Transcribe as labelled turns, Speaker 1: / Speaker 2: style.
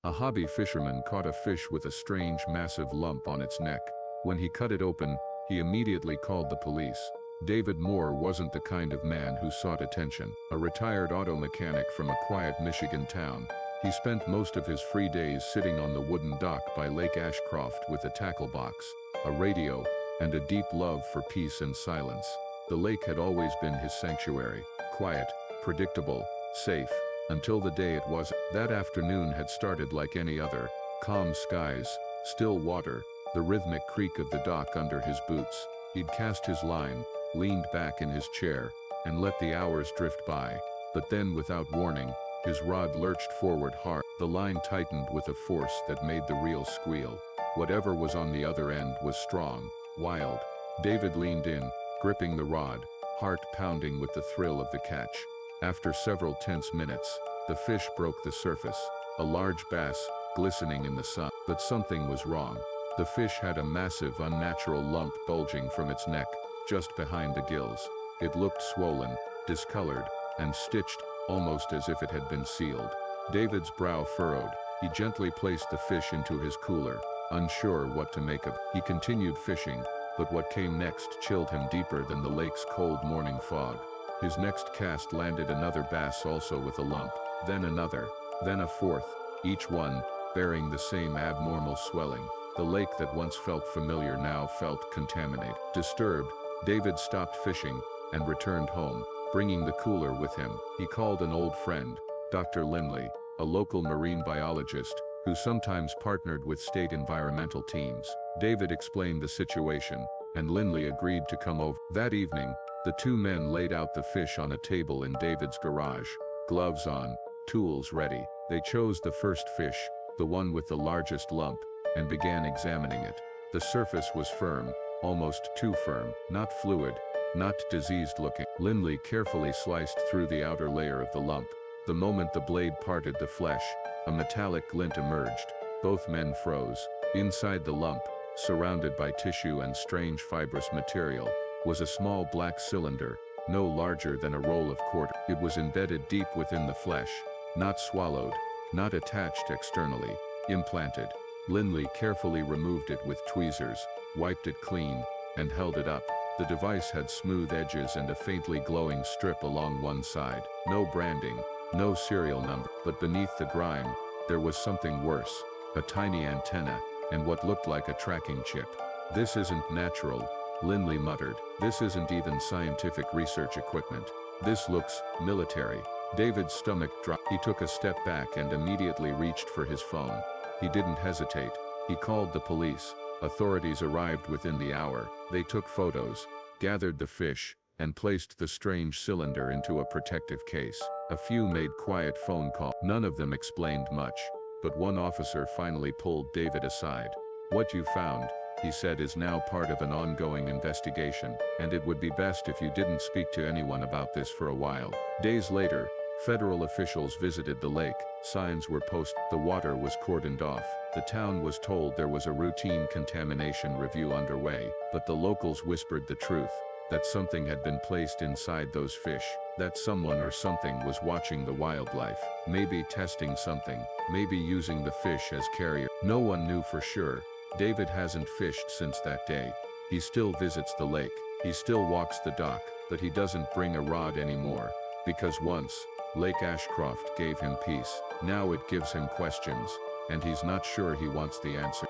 Speaker 1: A hobby fisherman caught a fish with a strange massive lump on its neck. When he cut it open, he immediately called the police. David Moore wasn't the kind of man who sought attention. A retired auto mechanic from a quiet Michigan town, he spent most of his free days sitting on the wooden dock by Lake Ashcroft with a tackle box, a radio, and a deep love for peace and silence. The lake had always been his sanctuary, quiet, predictable, safe, until the day it wasn't. That afternoon had started like any other: calm skies, still water, the rhythmic creak of the dock under his boots. He'd cast his line, leaned back in his chair, and let the hours drift by. But then, without warning, his rod lurched forward hard. The line tightened with a force that made the reel squeal. Whatever was on the other end was strong, wild. David leaned in, gripping the rod, heart pounding with the thrill of the catch. After several tense minutes, the fish broke the surface, a large bass, glistening in the sun. But something was wrong. The fish had a massive, unnatural lump bulging from its neck, just behind the gills. It looked swollen, discolored, and stitched, almost as if it had been sealed. David's brow furrowed. He gently placed the fish into his cooler, unsure what to make of it. He continued fishing, but what came next chilled him deeper than the lake's cold morning fog. His next cast landed another bass, also with a lump, then another, then a fourth, each one bearing the same abnormal swelling. The lake that once felt familiar now felt contaminated. Disturbed, David stopped fishing and returned home, bringing the cooler with him. He called an old friend, Dr. Lindley, a local marine biologist who sometimes partnered with state environmental teams. David explained the situation, and Lindley agreed to come over. That evening, the two men laid out the fish on a table in David's garage, gloves on, tools ready. They chose the first fish, the one with the largest lump, and began examining it. The surface was firm, almost too firm, not fluid, not diseased looking. Lindley carefully sliced through the outer layer of the lump. The moment the blade parted the flesh, a metallic glint emerged. Both men froze. Inside the lump, surrounded by tissue and strange fibrous material, was a small black cylinder, no larger than a roll of quarter. It was embedded deep within the flesh, not swallowed, not attached externally, implanted. Lindley carefully removed it with tweezers, wiped it clean, and held it up. The device had smooth edges and a faintly glowing strip along one side. No branding, no serial number. But beneath the grime, there was something worse: a tiny antenna, and what looked like a tracking chip. "This isn't natural," Lindley muttered. "This isn't even scientific research equipment. This looks military." David's stomach dropped. He took a step back and immediately reached for his phone. He didn't hesitate. He called the police. Authorities arrived within the hour. They took photos, gathered the fish, and placed the strange cylinder into a protective case. A few made quiet phone calls. None of them explained much, but one officer finally pulled David aside. "What you found," he said, "is now part of an ongoing investigation, and it would be best if you didn't speak to anyone about this for a while." Days later, federal officials visited the lake. Signs were posted. The water was cordoned off. The town was told there was a routine contamination review underway, but the locals whispered the truth: that something had been placed inside those fish, that someone or something was watching the wildlife, maybe testing something, maybe using the fish as carrier. No one knew for sure. David hasn't fished since that day. He still visits the lake. He still walks the dock, but he doesn't bring a rod anymore. Because once, Lake Ashcroft gave him peace. Now it gives him questions, and he's not sure he wants the answer.